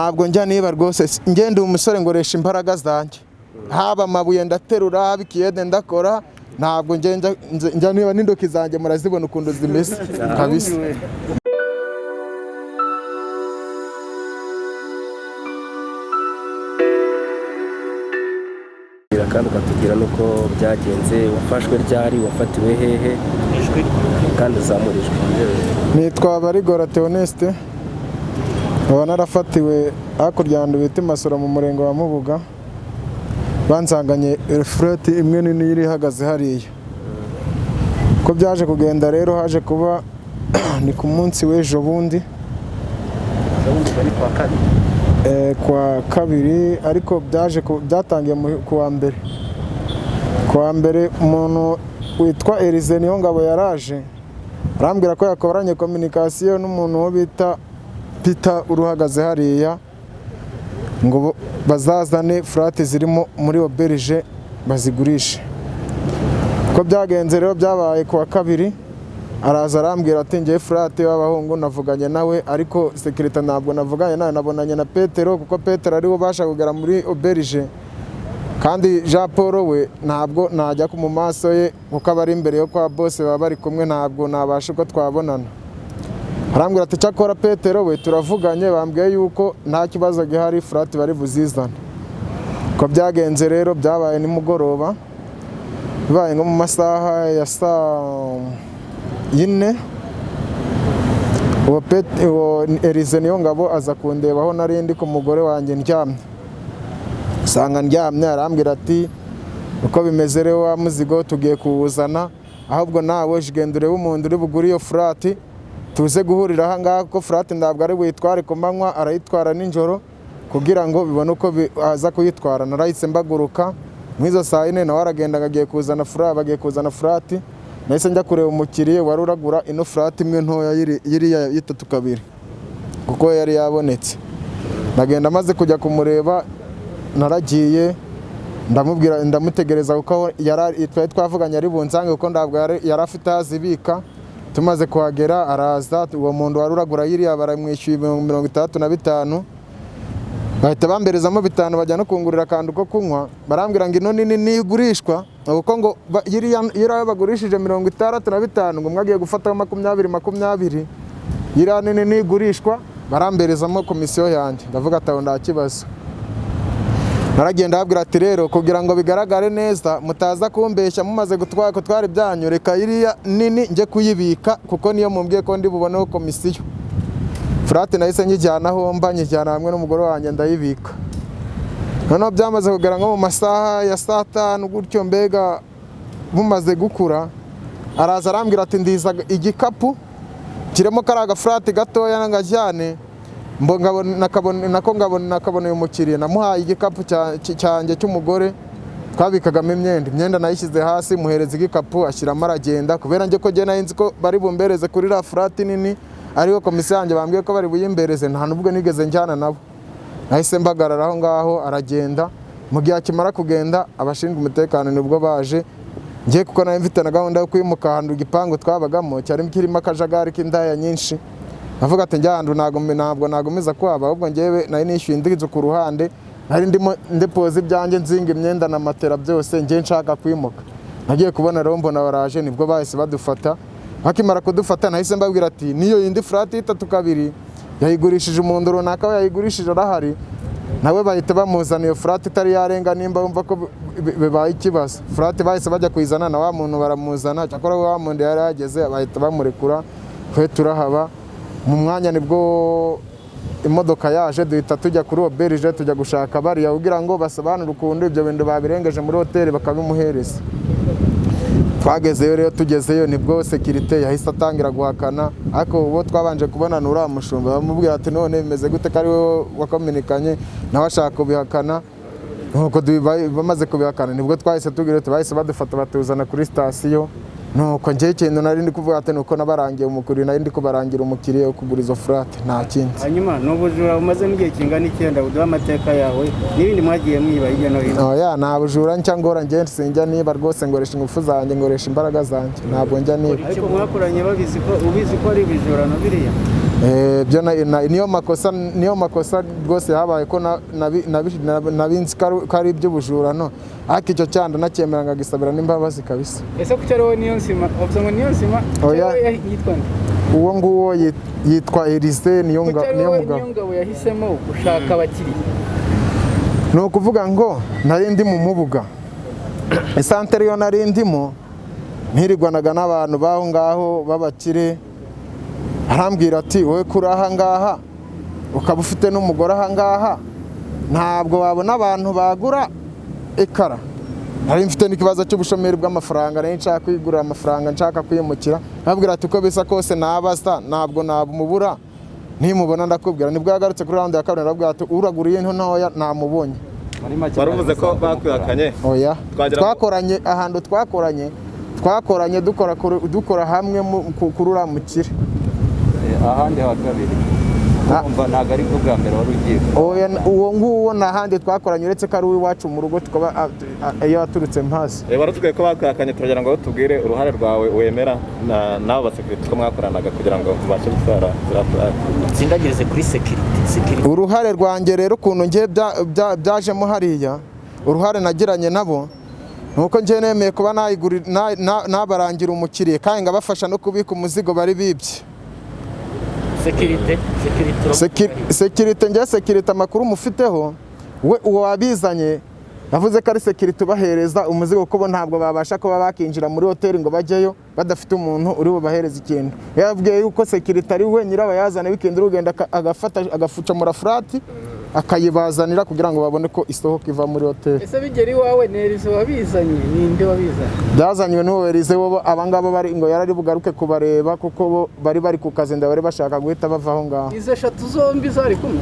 ntabwo njya niba rwose ngende umusore ngoresha imbaraga zanjye haba amabuye ndaterura haba ikiyede ndakora ntabwo njya niba n'indoki zanjye murazibona ukuntu zimeze kabisa. kandi ukatubwira nuko byagenze, wafashwe ryari, wafatiwe hehe kandi uzamurijwe. Nitwa Barigora Theoneste, nkaba narafatiwe hakurya y'ahantu bita Masoro mu murenge wa Mubuga, bansanganye furati imwe nini iri ihagaze hariya. Ko byaje kugenda rero, haje kuba ni ku munsi w'ejo bundi kwa kabiri, ariko byatangiye kuwa mbere umuntu witwa Elize niyo ngabo yaraje arambwira ko yakoranye communication n'umuntu wo bita Peter uruhagaze hariya ngo bazazane furati zirimo muri oberge bazigurishe. Ko byagenze rero, byabaye kuwa kabiri, araza arambwira ati ngiye furati y'abahungu navuganye nawe, ariko security ntabwo navuganye nawe, nabonanye na Petero kuko Petero ariwe basha kugera muri oberge, kandi Jean Paul we ntabwo najya ku mu maso ye kuko abari imbere yo kwa boss baba bari kumwe, ntabwo nabasha ko twabonana. Arambwira ati cyakora Petero we turavuganye, bambwiye yuko nta kibazo gihari, furati bari buzizane. Ko byagenze rero, byabaye nimugoroba, bibaye nko mu masaha ya saa 4, uwo Elize niyo ngabo aza kundebaho nari ndi ku mugore wanjye ndyamye. Sanga ndyamye, arambwira ati uko bimeze rero wa muzigo tugiye kuwuzana, ahubwo nawe jigendure w'umuntu uri buguri iyo furati tuze guhurira aha ngaha, ko furati ndabwo ari buyitware ku manywa, arayitwara nijoro kugira ngo bibone uko aza kuyitwara. Narahise mbaguruka mwizo saa 4, nawe aragenda agiye kuzana furati, bagiye kuzana furati, nahise njya kureba umukiriye wari uragura ino furati imwe ntoya yiriya y'itatu kabiri kuko yari yabonetse. Nagenda maze kujya kumureba, naragiye ndamubwira ndamutegereza kuko twari twavuganye ari bunsange kuko ndabwo yari afite azibika. Tumaze kuhagera araza, uwo muntu wari uragura yiriya baramwishyuye 35, bahita bamberezamo 5 bajya no kungurira kandi uko kunywa, barambwira ngo ino nini nigurishwa kuko ngo yiriya bagurishije 65 ngo mwagiye gufata 20 yiriya nini nigurishwa, baramberezamo komisiyo yanjye. Ndavuga ati nta kibazo. Naragenda abwira ati rero kugira ngo bigaragare neza mutaza kumbeshya mumaze gutwara ibyanyu, reka iriya nini nje kuyibika kuko niyo mumbwiye ko ndi buboneho komisiyo. Furati nahise njyana aho mba, njyana hamwe n'umugore wanjye ndayibika. Noneho byamaze kugera nko mu masaha ya saa 5 gutyo, mbega bumaze gukura, araza arambwira ati ndiza igikapu kirimo karaga furati gatoya nangajyane, nakaboneye umukiriya, namuhaye igikapu cyanjye cy'umugore twabikagamo imyenda nayishyize hasi, muhereza igikapu ashyiramo aragenda, kubera njye ko njye nahinzi ko bari bumbereze kuri la furati nini, ariho komisiyo yanjye bambwiye ko bari buyimbereze, nta nubwo nigeze njyana nabo. Nahise mbagarara aho ngaho, aragenda. Mu gihe akimara kugenda, abashinzwe umutekano nibwo baje, ngiye kuko nari mfite na gahunda yo kwimuka ahantu igipangu twabagamo cyari kirimo akajagari k'indaya nyinshi. Navuga ati njyandu ntabwo nagomeza kwaba, ahubwo ngewe nari nishyuye indizo ku ruhande, nari ndimo ndepoza ibyanjye, nzinga imyenda na matera byose, ngiye nshaka kwimuka. Nagiye kubona rero mbona baraje, nibwo bahise badufata. Bakimara kudufata nahise mbabwira ati niyo yindi furati y'itatu kabiri yayigurishije umuntu runaka, yayigurishije arahari, nawe bahita bamuzana iyo furati itari yarenga, nimba bumva ko bibaye ikibazo. Furati bahise bajya kuyizana na wa muntu baramuzana, cyakora wa muntu yari yageze, bahita bamurekura, twe turahaba. Mu mwanya nibwo imodoka yaje, duhita tujya kuri oberge tujya gushaka bariya kugira ngo basobanure ukuntu ibyo bintu babirengeje muri hoteli bakabimuhereza. Twagezeyo rero, tugezeyo nibwo security yahise atangira guhakana, ariko uwo twabanje kubonana uriya mushumba bamubwira ati none bimeze gute ko ari wowe wakominikanye nawe ashaka kubihakana. Nuko bamaze kubihakana nibwo twahise tugira bahise badufata batuzana kuri sitasiyo. Nuko njye ikintu nari ndi kuvuga ati nuko nabarangiye umukiriya, nari ndi kubarangira umukiriya wo kugura izo furati, nta kindi. Hanyuma n'ubujura umaze n'igihe kingana 9, uduha amateka yawe n'ibindi mwagiye mwiba hirya no hino. Oya, nta bujura cyangwa njye sinjya niba rwose, ngoresha ingufu zanjye, ngoresha imbaraga zanjye, ntabwo njya niba. Ariko mwakoranye ubizi ko ari ibijura no biriya? niyo makosa rwose habaye ko nabinzi ko ari iby'ubujura no ariko icyo cyanda nacyemera ngagisabira n'imbabazi kabisa. Ese kuki ari wowe niyo nsima uvuze ngo niyo nsima yitwa nde? Uwo nguwo yitwa Elise niyo ngabo yahisemo gushaka abakiriya. Ni ukuvuga ngo nari ndi mu mubuga isantere yo nari ndimo ntirigwanaga n'abantu baho ngaho babakire, arambwira ati wowe kuri aha ngaha ukaba ufite n'umugore aha ngaha ntabwo wabona abantu bagura ikara. Nari mfite n'ikibazo cy'ubushomeri bw'amafaranga, nari nshaka kwigurira amafaranga, nshaka kwimukira. Arambwira ati uko bisa kose nabasa ntabwo nabumubura, nimubona ndakubwira. Nibwo yagarutse kuri round ya kabiri arambwira ati uraguriye into ntoya namubonye. Baruvuze ko bakwihakanye? Oya, twakoranye ahantu twakoranye dukora hamwe kuri Uramutse. Ahandi ha kabiri umva ntago ari bwo bwa mbere wari ugiye? Oya, uwo nguwo n'ahandi twakoranye uretse ko ari iwacu mu rugo tukaba iyo yaturutse mpasi. Baratubwiye ko bakwihakanye, turagira ngo tubwire uruhare rwawe wemera n'abo basekirite ko mwakoranaga kugira ngo mubashe gutwara tsindagirize kuri security. Uruhare rwanjye rero ukuntu ngiye byajemo hariya, uruhare nagiranye nabo nuko ngiye nemeye kuba nabarangira umukiriye kandi ngabafasha no kubika umuzigo bari bibye. Security amakuru mufiteho we uwo wabizanye yavuze ko ari security ubahereza umuzigo kuko ntabwo babasha kuba bakinjira muri hoteli ngo bajyeyo badafite umuntu uri bubahereza ikintu. Yabwiye yuko security ari we nyirabayazana weekend urugenda agafucamura furati akayibazanira kugira ngo babone ko isohoka iva muri hoteli. Ese bigeri wawe nerizo wabizanye ninde wabizanye? Byazanywe n'uwo Elise bo abangabo bari ngo yarari bugaruke kubareba kuko bo bari ku kazi bari bashaka guhita bavaho ngaho. Izo eshatu zombi zari kumwe?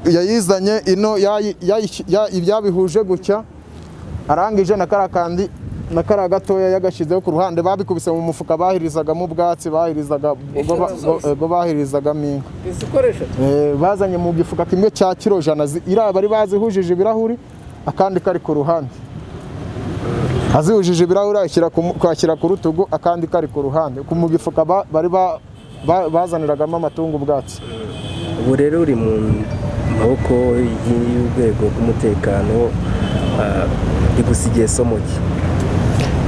Yayizanye ino ibyabihuje gutya arangije na karakandi na kara gatoya yagashizeho ku ruhande babikubise mu mufuka bahirizagamo ubwatsi bahirizagamo inka. Izikoresha bazanye mu gifuka kimwe cya kilo 100 ira bari bazihujije ibirahuri akandi kari ku ruhande. Azihujije ibirahuri ashyira ku rutugu akandi kari ku ruhande ku mu gifuka bari bazaniragamo amatungo ubwatsi. Ubu rero uri mu maboko y'urwego rw'umutekano, igusigiye somo ki?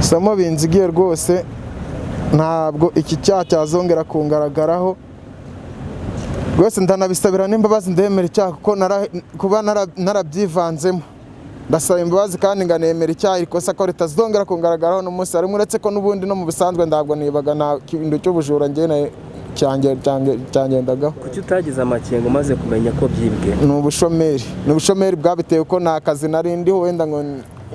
Somo binzigiye rwose, ntabwo iki cyaha cyazongera kungaragaraho rwose. Ndanabisabira n'imbabazi ndemera icyaha kuba narabyivanzemo. Ndasaba imbabazi kandi nganemera icyaha ikosa ko ritazongera kungaragaraho n'umunsi ari uretse ko n'ubundi no mu bisanzwe ntabwo nibaga nta kintu cy'ubujura ngene cyangendagaho. Kuki utagize amakenga maze kumenya ko byibwe? Ni ubushomeri bwabitewe ko nta kazi nari ndiho, wenda ngo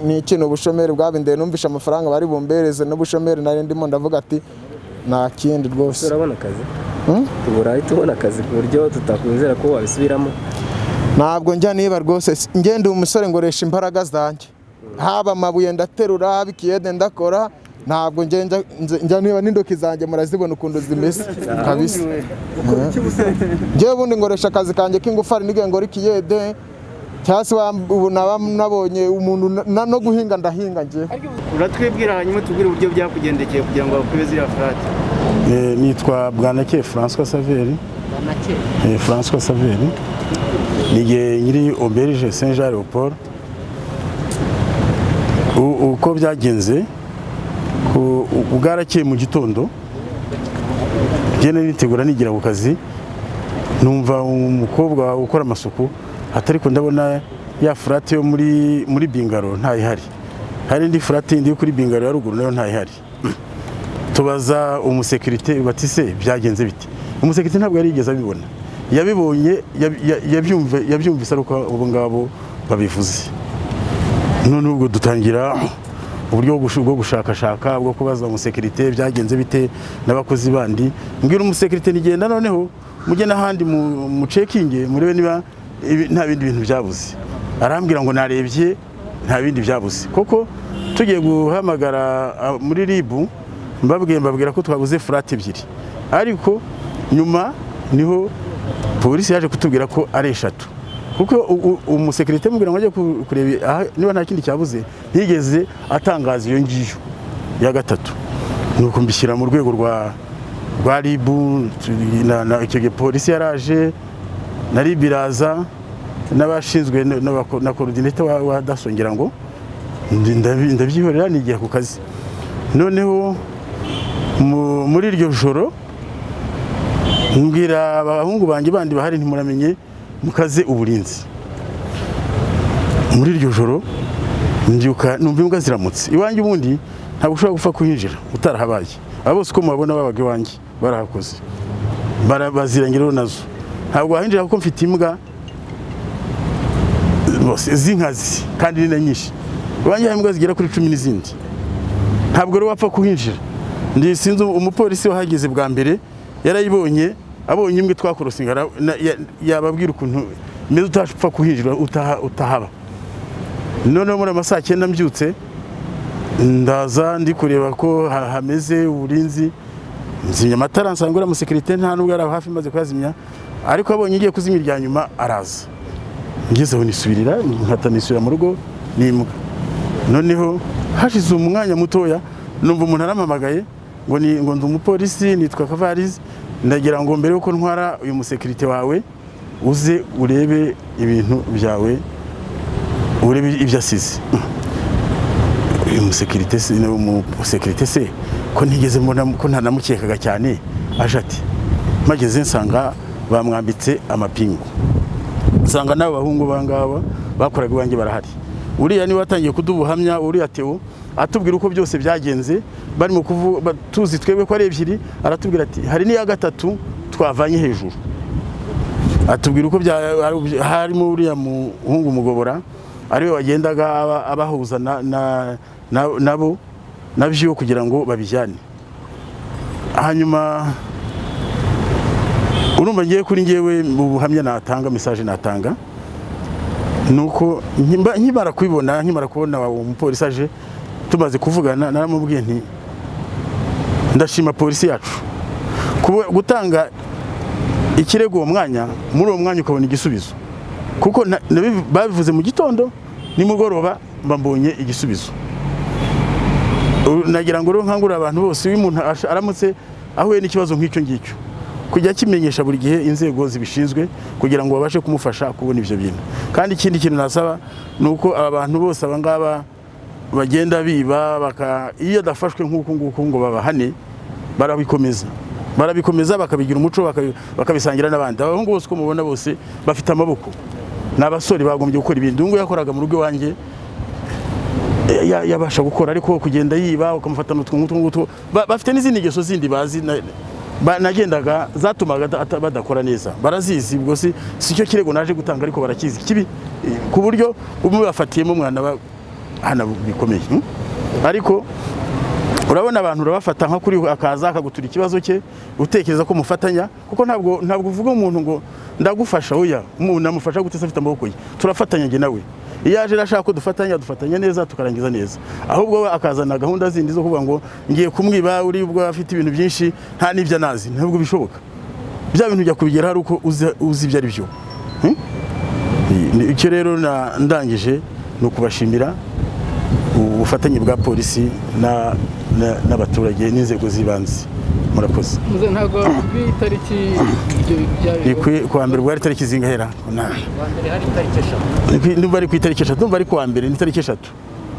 ni ikintu ubushomeri bwabindeye numvisha amafaranga bari bumbereze n'ubushomeri nari ndimo ndavuga ati nta kindi rwose. Urabona akazi? Tuburayi tubona akazi ku buryo tutakwizera ko wabisubiramo? Ntabwo njya niba rwose, ngende umusore ngoresha imbaraga zanjye, haba amabuye ndaterura, haba ikiyede ndakora. Ntabwo njya niba n'indoki zanjye murazibona ukuntu zimeze kabisa. Njyewe ubundi ngoresha akazi kanjye k'ingufari nige ngora ikiyede cyasi ubu nabonye umuntu no guhinga ndahinga njye. Uratwibwira hanyuma tubwire uburyo byakugendekeye kugira ngo bakube ziriya frate? Nitwa Bwanake François Saveri. François Saveri nige nyiri Auberge Saint Jean Leopold. Uko byagenze ubwarakeye mu gitondo ngene nitegura nigira ku kazi, numva umukobwa ukora amasuku atari ko ndabona ya frate yo muri bingaro ntayihari, hari indi frate indi kuri bingaro ya ruguru nayo ntayihari. Tubaza umusekirite bati se byagenze bite? Umusekirite ntabwo yarigeze abibona, yabibonye yabyumvise ariko abo ngabo babivuze. None ubwo dutangira uburyo bwo gushakashaka bwo kubaza umusekirite byagenze bite n'abakozi bandi. Mbwira umusekirite nigenda noneho mujye n'ahandi mu checking murebe niba nta bindi bintu byabuze. Arambwira ngo narebye nta bindi byabuze. Koko tugiye guhamagara muri ribu mbabwira ko twabuze frate ebyiri, ariko nyuma niho polisi yaje kutubwira ko ari 3. Kuko umusekirite mubwira ngo ajye kureba niba nta kindi cyabuze yigeze atangaza iyo ngiyo ya 3. Nuko mbishyira mu rwego rwa ribu icyo gihe polisi yaraje na ribu iraza n'abashinzwe na coordinator wa daso ngira ngo ndabyihorera nigiye ku kazi. Noneho muri iryo joro mbwira abahungu banjye bandi bahari ntimuramenye mukaze uburinzi. Muri iryo joro mbyuka numva imbwa ziramutse iwanjye, ubundi ntabwo ushobora gupfa kuhinjira utarahabaye. Abo bose uko mubabona babaga iwanjye barahakoze bazirangiraho nazo, ntabwo wahinjira kuko mfite imbwa bose z'inkazi kandi ni na nyinshi. Iwanjye hari imbwa zigera kuri 10 n'izindi, ntabwo rero wapfa kuhinjira. Sinzi umupolisi wahageze bwa mbere yarayibonye, abonye imbwa twakorosinga yababwira ukuntu meze utapfa kuhinjira utahaba. Noneho muri amasaha 9 mbyutse ndaza ndi kureba ko hameze uburinzi, nzimya amatara nsangura mu security nta nubwo ari hafi maze kwazimya, ariko abonye ngiye kuzimya irya nyuma araza. Ngezeho nisubirira nkatanisubira mu rugo n'imbwa. Noneho hashize umwanya mutoya numva umuntu arampamagaye ngo ndi umupolisi nitwa Kavarizi, ndagira ngo mbere yuko ntwara uyu musekirite wawe uze urebe ibintu byawe, urebe ibyo asize. Uyu musekirite se ko ntigeze mbona ko ntanamukekaga cyane, aje ati mageze nsanga bamwambitse amapingu, nsanga nabo bahungu bangaba bakoraga iwanjye barahari. Uriya ni watangiye kudubuhamya, uriya Theo atubwira uko byose byagenze, barimo kuvuga tuzi twebwe ko ari ebyiri, aratubwira ati hari niya gatatu twavanye hejuru. Atubwira uko harimo uriya muhungu mugobora ariwe wagendaga abahuza nabo nabyo kugira ngo babijyane. Hanyuma urumva ngiye kuri ngewe mu buhamya natanga, message natanga nuko nkimara kubona umupolisi aje tumaze kuvugana, naramubwiye nti ndashima polisi yacu gutanga ikirego uwo mwanya, muri uwo mwanya ukabona igisubizo, kuko babivuze mu gitondo nimugoroba mbambonye igisubizo. Nagira ngo rero nkangurira abantu bose, uyu muntu aramutse ahuye n'ikibazo nk'icyo ngicyo kujya kimenyesha buri gihe inzego zibishinzwe kugira ngo babashe kumufasha kubona ibyo bintu. Kandi ikindi kintu nasaba nuko aba bantu bose abangaba bagenda biba iyo dafashwe nk'uko nguko ngo babahane, barabikomeza bakabigira umuco bakabisangira n'abandi. Abahungu bose uko mubona bose bafite amaboko, n'abasore bagombye gukora ibintu. Ngo yakoraga mu rugo wanjye yabasha gukora, ariko kugenda yiba ukamufata n'utwo bafite n'izindi ngeso zindi bazi nagendaga zatumaga badakora neza, barazizi. Ubwo si cyo kirego naje gutanga, ariko barakizi kibi ku buryo umwe bafatiyemo umwana hana bikomeye. Ariko urabona abantu urabafata nka kuri akaza akagutura ikibazo cye utekereza ko mufatanya, kuko ntabwo uvuga umuntu ngo ndagufasha, oya umuntu amufasha gute se afite amaboko ye, turafatanya nge nawe. Iyo aje arashaka ko dufatanya neza tukarangiza neza, ahubwo we akazana gahunda zindi zo kuvuga ngo ngiye kumwiba, uri ubwo afite ibintu byinshi nta n'ibyo anazi. Ntabwo bishoboka, bya bintu ujya kubigera ari uko uzi ibyo ari byo. Icyo rero ndangije ni ukubashimira ubufatanye bwa polisi n'abaturage n'inzego z'ibanze. Murakoze. Ntabwo itariki kuwa mbere bwari itariki zingahera, ndumva ari ku itariki 3, ndumva ari kuwa mbere ni itariki 3,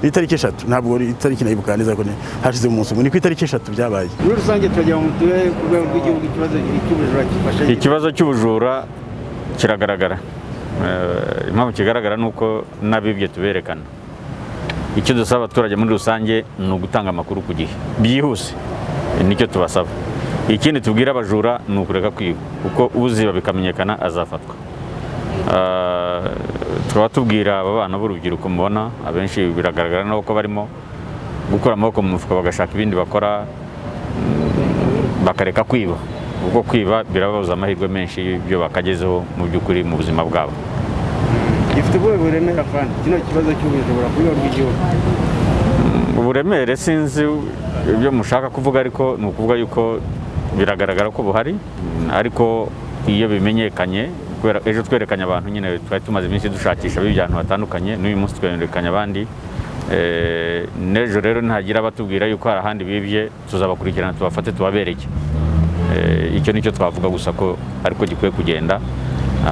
itariki 3, ntabwo ari itariki nayibuka neza ko hashize umunsi umwe, ni ku itariki 3 byabaye. Muri rusange turagira ngo mutuye ku rwego rw'igihugu cy'ubujura kifasha. Ikibazo cy'ubujura kiragaragara. Impamvu kigaragara nuko nabibye tuberekana. Icyo dusaba abaturage muri rusange ni ugutanga amakuru ku gihe byihuse, nicyo tubasaba. Ikindi tubwira abajura ni ukureka kwiba, kuko uziba bikamenyekana azafatwa. Tukaba tubwira aba bana b'urubyiruko mubona abenshi biragaragara ko barimo gukora amaboko mu mufuka bagashaka ibindi bakora, bakareka kwiba, ubwo kwiba birababuza amahirwe menshi y'ibyo bakagezeho mu by'ukuri mu buzima bwabo. Gifite uburemere afande kino kibazo cy'ubujura ku rwego rw'igihugu. Uburemere sinzi ibyo mushaka kuvuga, ariko ni ukuvuga yuko biragaragara ko buhari, ariko iyo bimenyekanye, ejo twerekanye abantu nyine twari tumaze iminsi dushakisha b'ibyantu batandukanye, n'uyu munsi twerekanye abandi. N'ejo rero ntagira abatubwira yuko hari ahandi bibye, tuzabakurikirana tubafate tubabereke. icyo nicyo twavuga gusa ko ariko gikwiye kugenda,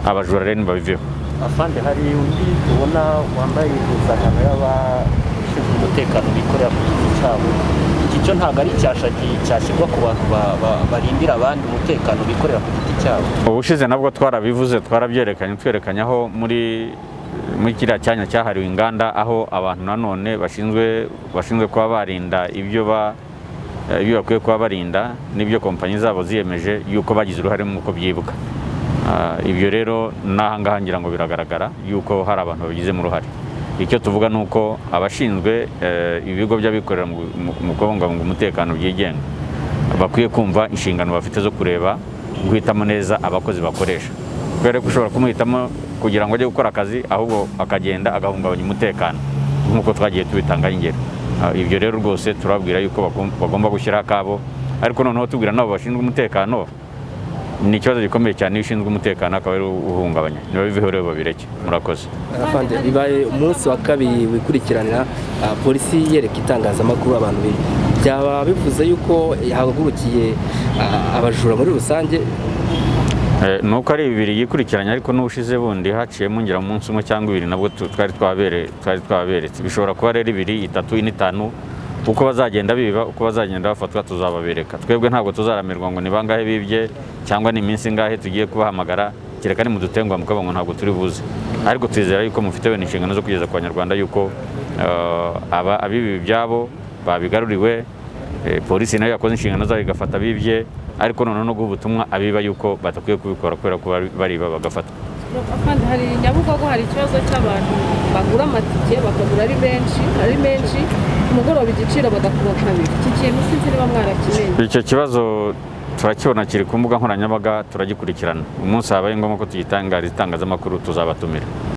abajura rero babiveho. Afande, hari undi tubona wambaye impuzankano y'abashinzwe umutekano bikorera ku giti cyabo, iki cyo ntabwo ari icyasha cyashyirwa ku bantu barindira abandi umutekano bikorera ku giti cyabo? Ubushize nabwo twarabivuze, twarabyerekanye, twerekanye aho muri kiriya cyanya cyahariwe inganda, aho abantu nanone bashinzwe kuba barinda ibyo bakwiye kuba barinda n'ibyo kompanyi zabo ziyemeje yuko bagize uruhare mu uko byibuka. Ibyo rero n'ahangaha ngira ngo biragaragara yuko hari abantu babigizemo uruhare. Icyo tuvuga ni uko abashinzwe ibigo by'abikorera mu kubungabunga umutekano byigenga bakwiye kumva inshingano bafite zo kureba, guhitamo neza abakozi bakoresha, kubera ko ushobora kumuhitamo kugira ngo ajye gukora akazi, ahubwo akagenda agahungabanya umutekano nk'uko twagiye tubitangaho ingero. Ibyo rero rwose turababwira yuko bagomba gushyiraho akabo, ariko noneho tubwira nabo bashinzwe umutekano, ni ikibazo gikomeye cyane iyo ushinzwe umutekano akaba ari uhungabanya, niba biveho rero babireke. Murakoze. Afande, bibaye umunsi wa kabiri wikurikiranira polisi yereka itangazamakuru abantu biri, byaba bivuze yuko hagurukiye abajura muri rusange? Nuko ari bibiri yikurikiranya, ariko n'ubushize bundi haciyemo ngira umunsi umwe cyangwa ibiri nabwo twari twaberetse. Bishobora kuba rero 2, 3, 4, 5, uko bazagenda biba, uko bazagenda bafatwa tuzababereka. Twebwe ntabwo tuzaramirwa ngo ni bangahe bibye cyangwa ni iminsi ngahe tugiye kubahamagara, kereka ni mudutengwa mukaba ngo ntabwo turi buze. Ariko twizera yuko mufite wene inshingano zo kugeza ku Banyarwanda yuko abibi byabo babigaruriwe, polisi nayo yakoze inshingano zayo igafata bibye, ariko noneho no guha ubutumwa abiba yuko batakwiye kubikora kubera ko bariba bagafatwa. Kandi hari Nyabugogo hari ikibazo cy'abantu bagura amatike bakagura ari menshi umugoroba igiciro bagakuba kabiri. Iki kintu sinzi niba mwarakimenye. Icyo kibazo turakibona kiri ku mbuga nkoranyambaga, turagikurikirana. Umunsi habaye ngombwa ko tugitangariza itangazamakuru tuzabatumira.